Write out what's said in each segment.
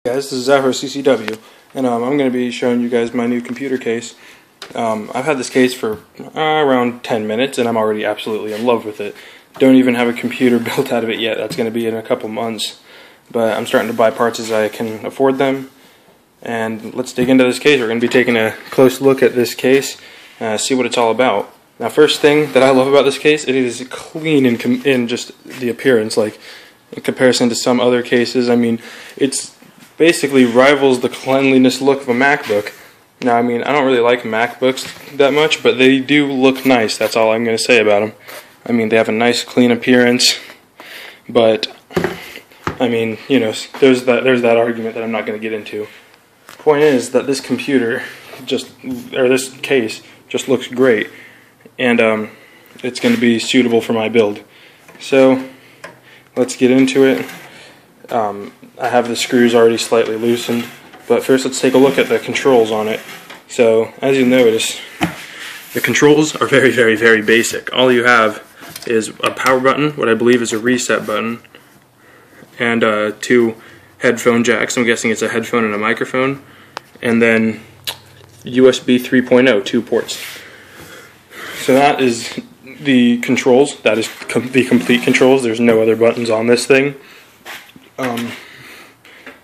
Guys, this is Zafar CCW, and I'm going to be showing you guys my new computer case. I've had this case for around 10 minutes, and I'm already absolutely in love with it. Don't even have a computer built out of it yet. That's going to be in a couple months. But I'm starting to buy parts as I can afford them. And let's dig into this case. We're going to be taking a close look at this case, see what it's all about. Now, first thing that I love about this case, it is clean in just the appearance. Like, in comparison to some other cases, I mean, it's basically rivals the cleanliness look of a MacBook. Now, I mean, I don't really like MacBooks that much, but they do look nice. That's all I'm going to say about them. I mean, they have a nice, clean appearance, but I mean, you know, there's that argument that I'm not going to get into. Point is that this computer this case just looks great, and it's going to be suitable for my build. So let's get into it. I have the screws already slightly loosened, but first let's take a look at the controls on it. So as you notice, the controls are very, very, very basic. All you have is a power button, what I believe is a reset button, and two headphone jacks. I'm guessing it's a headphone and a microphone, and then USB 3.0, 2 ports. So that is the controls. That is the complete controls. There's no other buttons on this thing.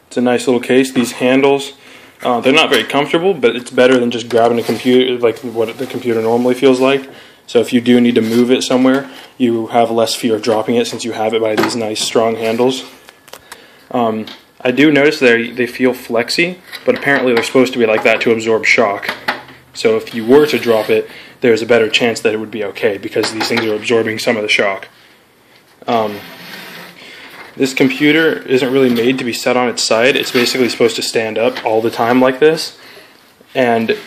It's a nice little case. These handles, they're not very comfortable, but it's better than just grabbing a computer like what the computer normally feels like. So if you do need to move it somewhere, you have less fear of dropping it since you have it by these nice strong handles. I do notice they feel flexy, but apparently they're supposed to be like that to absorb shock. So if you were to drop it, there's a better chance that it would be okay because these things are absorbing some of the shock. This computer isn't really made to be set on its side. It's basically supposed to stand up all the time like this. And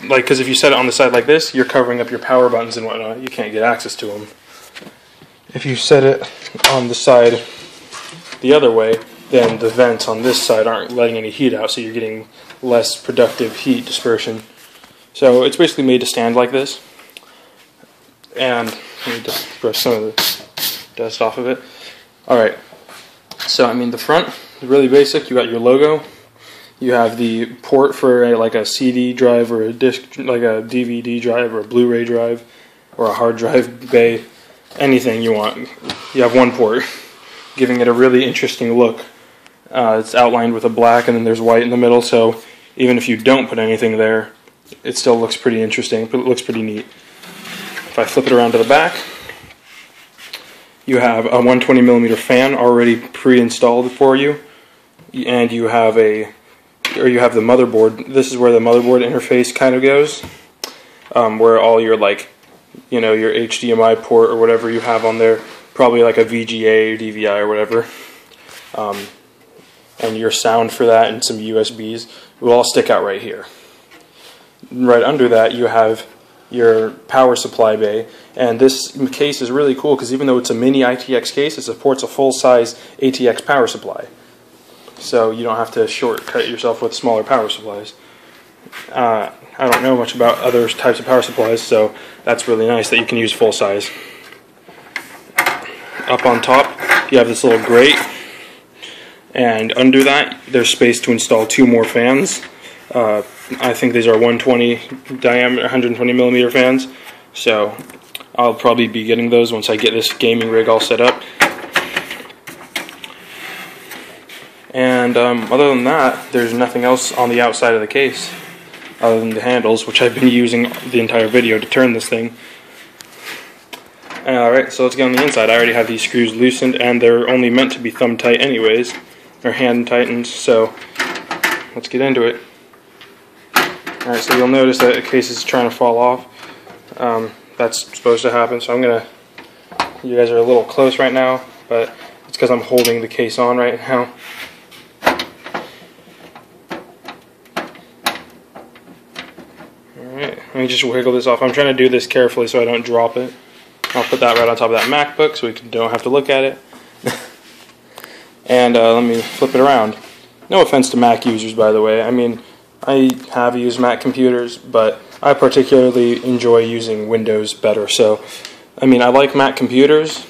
because if you set it on the side like this, you're covering up your power buttons and whatnot. You can't get access to them. If you set it on the side the other way, then the vents on this side aren't letting any heat out, so you're getting less productive heat dispersion. So it's basically made to stand like this. And let me just brush some of the dust off of it. Alright, so I mean the front is really basic. You got your logo. You have the port for like a CD drive or a disc, like a DVD drive or a Blu-ray drive or a hard drive bay, anything you want. You have one port, giving it a really interesting look. It's outlined with a black and then there's white in the middle, so even if you don't put anything there, it still looks pretty interesting, but it looks pretty neat. If I flip it around to the back, you have a 120mm fan already pre-installed for you, and you have the motherboard. This is where the motherboard interface kind of goes, where all your your HDMI port or whatever you have on there, probably like a VGA or DVI or whatever, and your sound for that and some USBs will all stick out right here. Right under that you have your power supply bay, and this case is really cool because even though it's a mini ITX case, it supports a full-size ATX power supply, so you don't have to shortcut yourself with smaller power supplies. I don't know much about other types of power supplies, so that's really nice that you can use full-size. Up on top you have this little grate, and under that there's space to install 2 more fans. I think these are 120 diameter, 120mm fans, so I'll probably be getting those once I get this gaming rig all set up. And other than that, there's nothing else on the outside of the case other than the handles, which I've been using the entire video to turn this thing. Alright, so let's get on the inside. I already have these screws loosened, and they're only meant to be thumb tight anyways, or hand tightened, so let's get into it. Alright, so you'll notice that the case is trying to fall off. That's supposed to happen, so you guys are a little close right now, but it's because I'm holding the case on right now. Alright, let me just wiggle this off. I'm trying to do this carefully so I don't drop it. I'll put that right on top of that MacBook so we don't have to look at it. And let me flip it around. No offense to Mac users, by the way. I mean, I have used Mac computers, but I particularly enjoy using Windows better. So, I mean, I like Mac computers,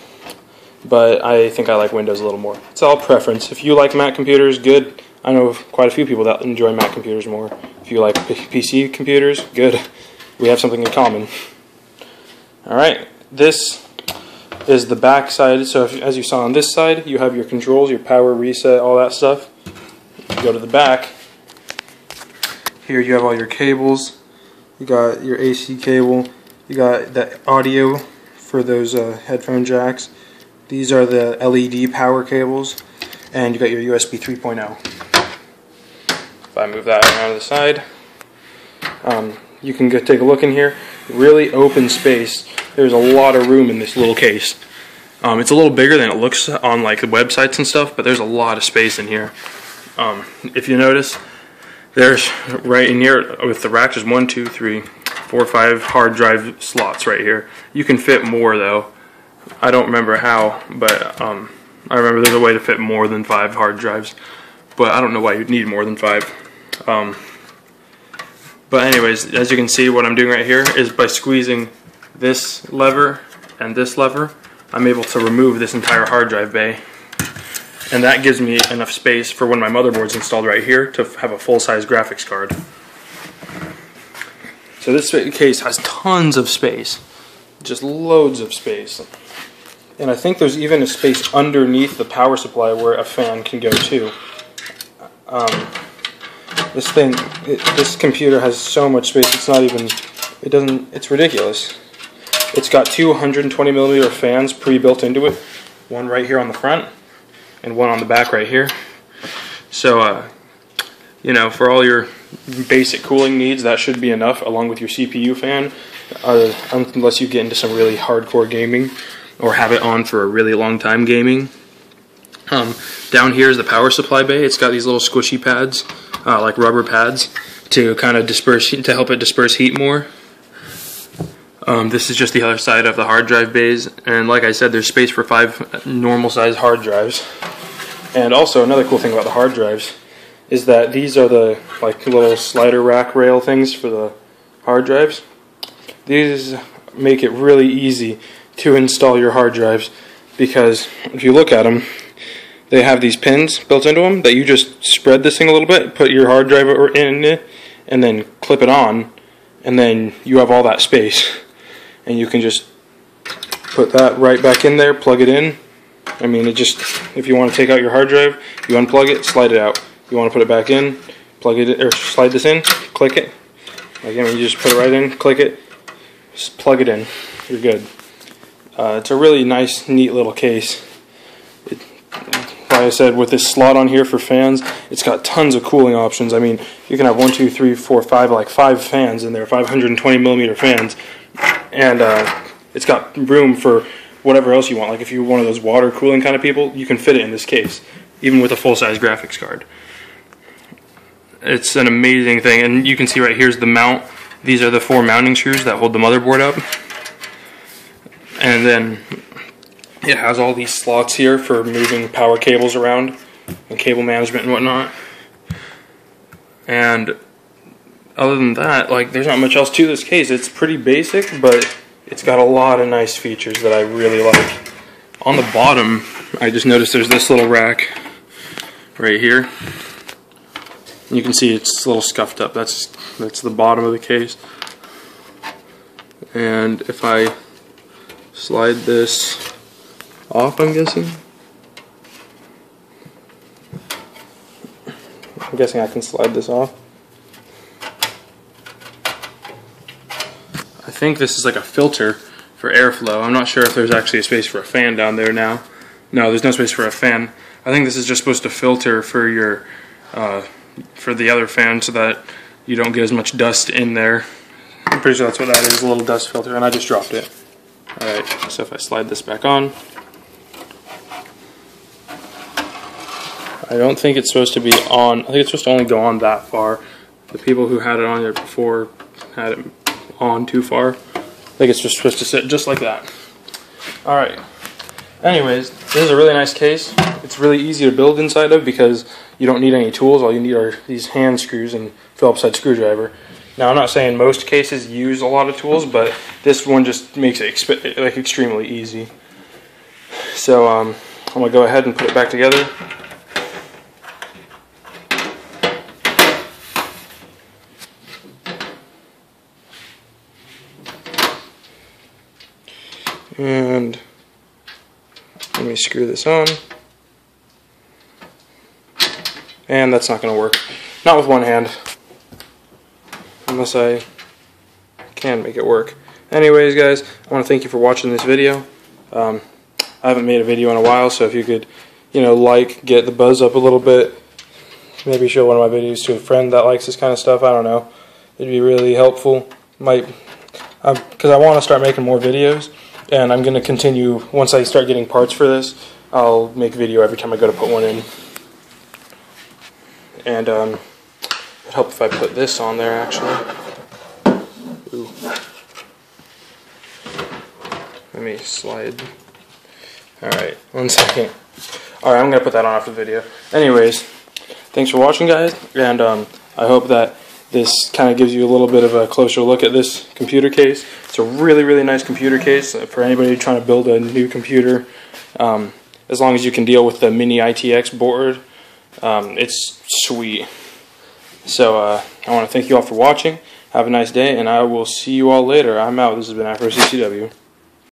but I think I like Windows a little more. It's all preference. If you like Mac computers, good. I know quite a few people that enjoy Mac computers more. If you like PC computers, good. We have something in common. Alright, this is the back side. So as you saw on this side, you have your controls, your power, reset, all that stuff. You go to the back. Here you have all your cables. You got your AC cable. You got the audio for those headphone jacks. These are the LED power cables. And you got your USB 3.0. If I move that around to the side, you can go take a look in here. Really open space. There's a lot of room in this little case. It's a little bigger than it looks on like the websites and stuff, but there's a lot of space in here. If you notice, there's right in here with the rack, there's 1, 2, 3, 4, 5 hard drive slots right here. You can fit more though. I don't remember how, but I remember there's a way to fit more than 5 hard drives, but I don't know why you'd need more than 5. But anyways, as you can see, what I'm doing right here is by squeezing this lever and this lever, I'm able to remove this entire hard drive bay. And that gives me enough space for when my motherboard's installed right here to have a full-size graphics card. So this case has tons of space, just loads of space. And I think there's even a space underneath the power supply where a fan can go too. This computer has so much space, it's ridiculous. It's got 2 120mm fans pre-built into it, one right here on the front, and one on the back right here. So, you know, for all your basic cooling needs, that should be enough, along with your CPU fan, unless you get into some really hardcore gaming, or have it on for a really long time gaming. Down here is the power supply bay. It's got these little squishy pads, like rubber pads, to kind of to help it disperse heat more. This is just the other side of the hard drive bays, and like I said, there's space for 5 normal size hard drives. And also another cool thing about the hard drives is that these are the like little slider rack rail things for the hard drives. These make it really easy to install your hard drives, because if you look at them, they have these pins built into them that you just spread this thing a little bit, put your hard drive in it, and then clip it on, and then you have all that space. And you can just put that right back in there, plug it in. I mean, if you want to take out your hard drive, you unplug it, slide it out. You want to put it back in, plug it, or slide this in, click it. Again, you just put it right in, click it, just plug it in. You're good. It's a really nice, neat little case. Like I said, with this slot on here for fans, it's got tons of cooling options. I mean, you can have 1, 2, 3, 4, 5, like 5 fans in there, 520mm fans. And it's got room for whatever else you want. Like if you're one of those water cooling kind of people, you can fit it in this case, even with a full-size graphics card. It's an amazing thing, and you can see right here's the mount. These are the 4 mounting screws that hold the motherboard up. And then it has all these slots here for moving power cables around and cable management and whatnot. And other than that, like, there's not much else to this case. It's pretty basic, but it's got a lot of nice features that I really like. On the bottom, I just noticed there's this little rack right here. You can see it's a little scuffed up. That's the bottom of the case. And if I slide this off, I'm guessing I can slide this off. I think this is like a filter for airflow. I'm not sure if there's actually a space for a fan down there now. No, there's no space for a fan. I think this is just supposed to filter for your for the other fan so that you don't get as much dust in there. I'm pretty sure that's what that is, a little dust filter, and I just dropped it. Alright, so if I slide this back on, I don't think it's supposed to be on. I think it's supposed to only go on that far. The people who had it on there before had it on too far. I think it's just supposed to sit just like that. Alright. Anyways, this is a really nice case. It's really easy to build inside of because you don't need any tools. All you need are these hand screws and Phillips head screwdriver. Now, I'm not saying most cases use a lot of tools, but this one just makes it like extremely easy. So I'm going to go ahead and put it back together. And let me screw this on. And that's not going to work. Not with one hand. Unless I can make it work. Anyways, guys, I want to thank you for watching this video. I haven't made a video in a while, so if you could, get the buzz up a little bit, maybe show one of my videos to a friend that likes this kind of stuff. I don't know. It'd be really helpful. Because I want to start making more videos, and I'm going to continue, once I start getting parts for this, I'll make a video every time I go to put one in. And it'd help if I put this on there, actually. Ooh. Let me slide. Alright, 1 second. Alright, I'm going to put that on after the video. Anyways, thanks for watching, guys, and I hope that this kind of gives you a little bit of a closer look at this computer case. It's a really, really nice computer case for anybody trying to build a new computer. As long as you can deal with the mini ITX board, it's sweet. So I want to thank you all for watching. Have a nice day, and I will see you all later. I'm out. This has been AfroCCW.